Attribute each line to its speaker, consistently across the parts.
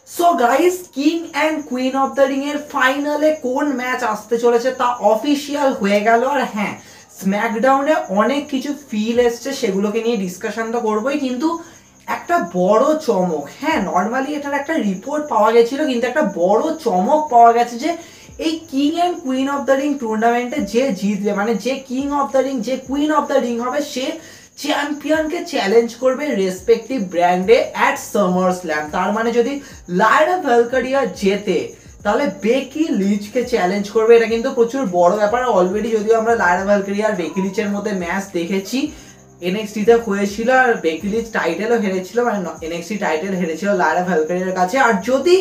Speaker 1: So guys, king and queen of the ring এর ফাইনালে কোন ম্যাচ আসতে চলেছে তা অফিসিয়াল হয়ে গেল। আর হ্যাঁ, স্ম্যাকডাউনে অনেক কিছু ফিল এসছে, সেগুলোকে নিয়ে ডিসকাশন তো করবোই, কিন্তু একটা বড় চমক, হ্যাঁ নর্মালি এটার একটা রিপোর্ট পাওয়া গেছিল, কিন্তু একটা বড় চমক পাওয়া গেছে যে এই king and queen of the ring টুর্নামেন্টে যে জিতবে, মানে যে কিং অফ দ্য রিং, যে কুইন অফ দ্য রিং হবে, সে চ্যাম্পিয়নকে চ্যালেঞ্জ করবে রেসপেক্টিভ ব্র্যান্ডে অ্যাট সামার স্ল্যাম। তার মানে যদি লায়রা ভ্যালকারিয়া জেতে তাহলে বেকি লিচকে চ্যালেঞ্জ করবে। এটা কিন্তু প্রচুর বড় ব্যাপার। অলরেডি যদিও আমরা লায়রা ভ্যালকারিয়া আর বেকি লিচের মধ্যে ম্যাচ দেখেছি, এনএক্সটিতে হয়েছিল আর বেকি লিচ টাইটেলও হেরেছিল, মানে এনএক্সটি টাইটেল হেরেছিল লায়রা ভ্যালকারিয়ার কাছে। আর যদি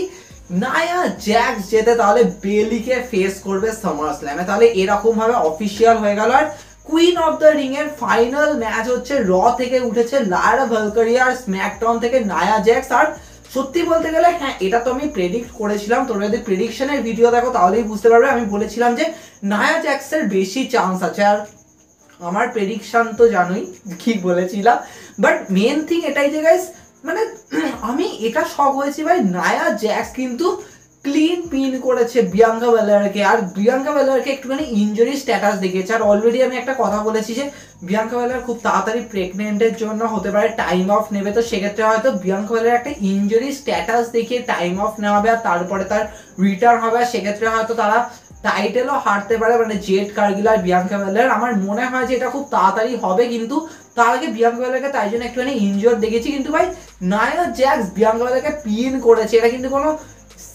Speaker 1: নায়া জ্যাক্স জেতে তাহলে বেলিকে ফেস করবে সামার স্ল্যামে। তাহলে এরকম ভাবে অফিসিয়াল হয়ে গেল। আর কুইন অফ দ্য রিং এর ফাইনাল ম্যাচ হচ্ছে র থেকে উঠেছে লায়রা ভ্যালকারিয়া, আর স্ম্যাকডাউন থেকে নায়া জ্যাক্স। আর সত্যি বলতে গেলে হ্যাঁ, এটা তো আমি প্রেডিক্ট করেছিলাম, তোমরা যদি প্রেডিকশনের ভিডিও দেখো তাহলেই বুঝতে পারবে। আমি বলেছিলাম যে নায়া জ্যাক্সের বেশি চান্স আছে, আর আমার প্রেডিকশন তো জানোই কি বলেছিলাম। বাট মেন থিং এটাই যে গাইস, মানে আমি এটা শক হয়েছি ভাই, নায়া জ্যাক্স কিন্তু ক্লিন পিন করেছে বিয়াঙ্কা বেলারকে, আর বিয়াঙ্কা বেলারকে একটুখানি ইনজুরি স্ট্যাটাস দেখিয়েছে। আর অলরেডি আমি একটা কথা বলেছি যে বিয়াঙ্কা বেলার খুব তাড়াতাড়ি প্রেগনেন্টের জন্য হতে পারে টাইম অফ নেবে, তো সেক্ষেত্রে হয়তো বিয়াঙ্কা বেলার একটা ইনজুরি স্ট্যাটাস দেখিয়ে টাইম অফ নেওয়া হবে, আর তারপরে তার রিটার্ন হবে। আর সেক্ষেত্রে হয়তো তারা টাইটেলও হারতে পারে, মানে জেড কার্গিল আর বিয়াঙ্কা বেলার। আমার মনে হয় যে এটা খুব তাড়াতাড়ি হবে, কিন্তু তার আগে বিয়াঙ্কা বেলারকে তাই জন্য একটুখানি ইনজোর দেখেছি। কিন্তু ভাই নায়া জ্যাক্স বিয়াঙ্কা বেলারকে পিন করেছে, এটা কিন্তু কোনো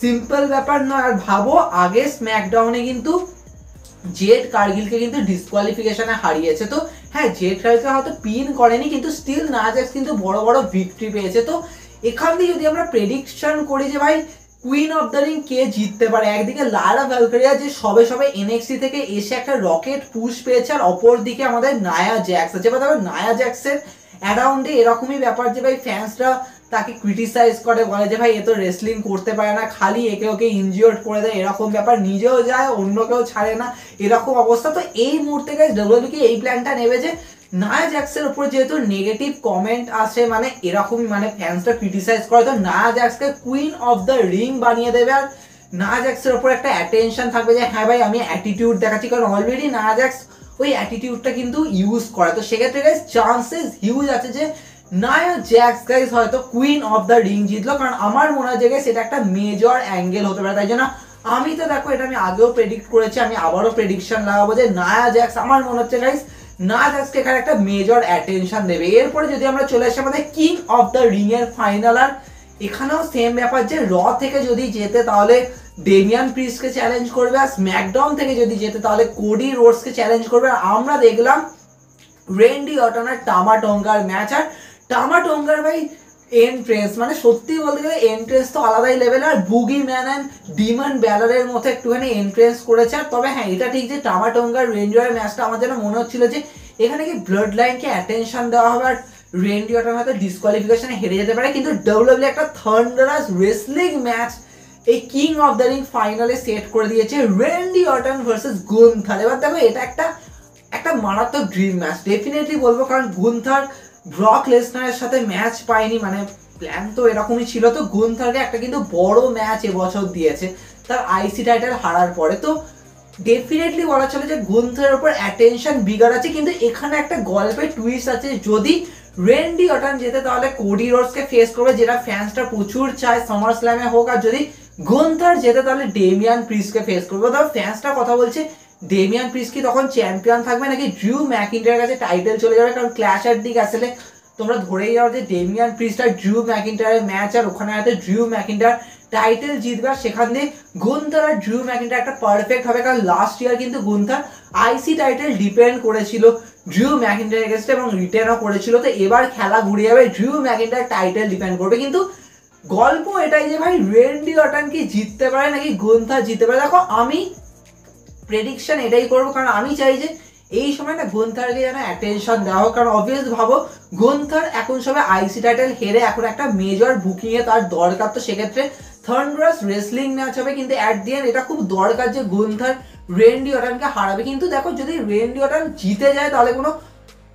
Speaker 1: সিম্পল ব্যাপার নয়। আর ভাবো আগে স্ম্যাকডাউনে কিন্তু জেড কার্গিলকে কিন্তু ডিসকোয়ালিফিকেশনে হারিয়েছে। তো হ্যাঁ, জেড কার্গিলকে হয়তো পিন করেনি, কিন্তু স্টিল নায়া জ্যাক্স কিন্তু বড় বড় ভিক্টরি পেয়েছে। তো এখান দিয়ে যদি আমরা প্রেডিকশন করি যে ভাই কুইন অফ দ্য রিং কে জিততে পারে, একদিকে লায়রা ভ্যালকারিয়া যে সবে সবে এনএক্সটি থেকে এসে একটা রকেট পুশ পেয়েছে, আর অপর দিকে আমাদের নায়া জ্যাক্স আছে। বা তবে নায়া জ্যাক্সের অ্যারাউন্ডে এরকমই ব্যাপার যে ভাই ফ্যান্সরা তাকে ক্রিটিসাইজ করে, বলে যে ভাই এ তো রেসলিং করতে পারে না, খালি একে ওকে ইনজিওর্ড করে দেয়, এরকম ব্যাপার, নিজেও যায় অন্য কেউ ছাড়ে না, এরকম অবস্থা। তো এই মুহূর্তে গাইস ডব্লিউডব্লিউ কি এই প্ল্যানটা নেবে যে নায়া জ্যাক্সের উপর যেহেতু নেগেটিভ কমেন্ট আসে, মানে এরকম মানে ফ্যান্সরা ক্রিটিসাইজ করে, তো নায়া জ্যাক্সকে কুইন অফ দ্য রিং বানিয়ে দেবে। আর নায়া জ্যাক্সের উপর একটা অ্যাটেনশন থাকবে যে হ্যাঁ ভাই আমি অ্যাটিটিউড দেখাচ্ছি, কারণ অলরেডি নায়া জ্যাক্স ওই অ্যাটিটিউডটা কিন্তু ইউজ করে। তো সেক্ষেত্রে গাইস চান্সেস হিউজ আছে যে নায়া জ্যাক্স গাইস হয়তো কুইন অফ দ্য রিং জিতলো। কারণ আমার মনে হয় যে গাইস এটা একটা মেজর অ্যাঙ্গেল হতে পারে। তাই জন্য আমি তো দেখো এটা আমি আগেও প্রেডিক্ট করেছি, আমি আবারও প্রেডিকশন লাগাবো যে নায়া জ্যাক্স, আমার মনে হচ্ছে গাইস নায়া জ্যাক্সকে এখানে একটা মেজর অ্যাটেনশন দেবে। এরপরে যদি আমরা চলে আসি আমাদের কিং অফ দ্য রিং এর ফাইনাল, আর এখানেও সেম ব্যাপার যে র থেকে যদি জেতে তাহলে ডেমিয়ান প্রিস্টকে চ্যালেঞ্জ করবে, আর স্ম্যাকডাউন থেকে যদি জেতে তাহলে কোডি রোডসকে চ্যালেঞ্জ করবে। আর আমরা দেখলাম রেন্ডি অর্টন আর টামা টঙ্গার ম্যাচ, আর টামা টঙ্গার ভাই এন্ট্রেন্স, মানে সত্যি বলতে গেলে এন্ট্রেন্স তো আলাদাই লেভেল। আর বুগি ম্যান অ্যান্ড ডিমন ব্যালারের মতো একটুখানি এন্ট্রেন্স করেছে। আর তবে হ্যাঁ, এটা ঠিক যে টামা টঙ্গার রেঞ্জয়ের ম্যাচটা আমার যেন মনে হচ্ছিল যে এখানে কি ব্লাড লাইনকে অ্যাটেনশন দেওয়া হবে, আর রেন্ডি অর্টন হয়তো ডিসকোয়ালিফিকেশনে হেরে যেতে পারে। কিন্তু ডব্লিউডব্লিউ একটা থান্ডারাস রেসলিং ম্যাচ এই কিং অফ দ্য রিং ফাইনালে সেট করে দিয়েছে, রেন্ডি অর্টন ভার্সেস গুন্থার। এবার দেখো এটা একটা একটা মারাত্মক ড্রিম ম্যাচ ডেফিনেটলি বলবো, কারণ গুন্থার ব্রক লেসনারের সাথে ম্যাচ পায়নি, মানে প্ল্যান তো এরকমই ছিল। তো গুন্থারকে একটা কিন্তু বড় ম্যাচ এবছর দিয়েছে তার আইসি টাইটেল হারার পরে। তো ডেফিনেটলি বলা চলে যে গুন্থারের উপর অ্যাটেনশন বিগার আছে। কিন্তু এখানে একটা গল্পের টুইস্ট আছে, যদি রেন্ডি অর্টন যেতে তাহলে কোডি রোডসকে ফেস করবে, যেটা ফ্যান্সটা প্রচুর চায় সামার স্ল্যামে হোক। আর যদি গুন্থার যেতে তাহলে ডেমিয়ান প্রিস্টকে ফেস করবে। তবে ফ্যান্সটা কথা বলছে ডেমিয়ান প্রিস্ট কি তখন চ্যাম্পিয়ন থাকবে, নাকি ড্রিউ ম্যাকিন্টারের কাছে টাইটেল চলে যাবে। কারণ ক্ল্যাশ এর দিক আসলে তোমরা ধরেই যাও যে ডেমিয়ান প্রিস্ট আর ড্রিউ ম্যাকিন্টারের ম্যাচ, আর ওখানে হয়তো ড্রিউ ম্যাকিন্টার টাইটেল জিতবে, আর সেখান দিয়ে গুন্থার আর ড্রিউ ম্যাকিন্টার একটা পারফেক্ট হবে। কারণ লাস্ট ইয়ার কিন্তু গুন্থার আইসি টাইটেল ডিপেন্ড করেছিল ড্রিউ ম্যাকিন্টারের এগেইনস্টে এবং রিটেনও করেছিল। তো এবার খেলা ঘুরে যাবে, ড্রিউ ম্যাকিন্টার টাইটেল ডিপেন্ড করবে। কিন্তু গল্প এটাই যে ভাই রেন্ডি অর্টন কি জিততে পারে নাকি গুন্থার জিততে পারে। দেখো আমি প্রেডিকশন এটাই করবো, কারণ আমি চাই যে এই সময়টা গুন্থারকে যেন অ্যাটেনশন দেওয়া হোক। কারণ অবভিয়াস ভাবো গুন্থার এখন সবাই আইসি টাইটেল হেরে এখন একটা মেজর বুকিং এ তার দরকার। তো সেক্ষেত্রে থান্ডারাস রেসলিং ম্যাচ হবে, কিন্তু অ্যাট দি এন্ড এটা খুব দরকার যে গুন্থার রেন্ডি অর্টনকে হারাবে। কিন্তু দেখো যদি রেন্ডি অর্টন জিতে যায় তাহলে কোনো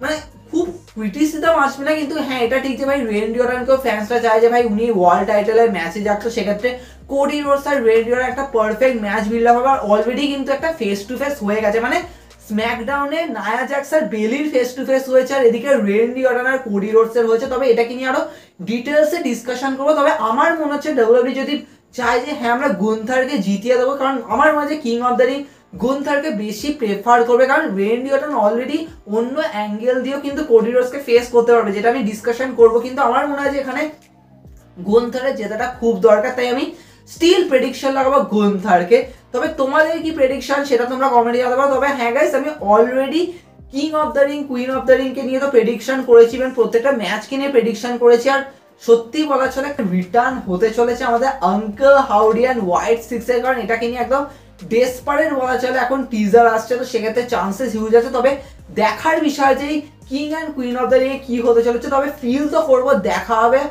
Speaker 1: মানে খুব ক্রিটিসিজম আসবে না, কিন্তু হ্যাঁ এটা ঠিক যে ভাই রেন্ডি অর্টনকেও ফ্যান্সরা চায় যে ভাই উনি ওয়ার্ল্ড টাইটেলের ম্যাচে যাক, তো সেক্ষেত্রে কোডি রোডস আর রেন্ডি অর্টন একটা পারফেক্ট ম্যাচ বিল্ড আপ হবে। আর অলরেডি কিন্তু একটা ফেস টু ফেস হয়ে গেছে, মানে স্ম্যাকডাউনে নায়া জ্যাক্স আর বেলির ফেস টু ফেস হয়েছে, আর এদিকে রেন্ডি অর্টন আর কোডি রোডস এর হয়েছে। তবে এটাকে নিয়ে আরো ডিটেলসে ডিসকাশন করবো। তবে আমার মনে হচ্ছে ডাব্লিউডাব্লিউ যদি চাই যে হ্যাঁ আমরা গুন্থারকে জিতিয়ে দেবো, কারণ আমার মনে হয় কিং অফ দ্য রিং গুন্থারকে বেশি প্রেফার করবে, কারণ রেন্ডি অর্টন অলরেডি অন্য অ্যাঙ্গেল দিয়েও কিন্তু কোডি রোডসকে ফেস করতে পারবে, যেটা আমি ডিসকাশন করবো। কিন্তু আমার মনে হয় যে এখানে গুন্থারের জেতাটা খুব দরকার, তাই আমি স্টিল প্রেডিকশন লাগাবো গুন্থারকে। তবে তোমাদের কি প্রেডিকশন সেটা তোমরা কমেন্টে জানাতে পারো। তবে হ্যাঁ গাইস, আমি already king of the ring queen of the রিংকে নিয়ে তো প্রেডিকশন করেছি, এবং প্রত্যেকটা ম্যাচকে নিয়ে প্রেডিকশন করেছি। আর সত্যি বলা চলে একটা রিটার্ন হতে চলেছে আমাদের আঙ্কেল হাউডি অ্যান্ড হোয়াইট সিক্সের, কারণ এটাকে নিয়ে একদম ডেসপারেট বলা চলে। এখন টিজার আসছে, তো সেক্ষেত্রে চান্সেস হিউজ আছে। তবে দেখার বিষয় যে king and queen of the ring কি হতে চলেছে। তবে ফিল তো করবো, দেখা হবে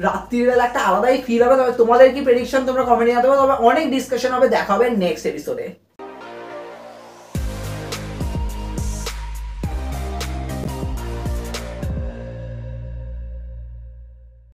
Speaker 1: রাত্রিবেলা, একটা আলাদাই ফিল হবে। তবে তোমাদের কি প্রেডিকশন তোমরা কমেন্টে জানাতে পারো। তবে অনেক ডিসকাশন হবে, দেখা হবে নেক্সট এপিসোডে।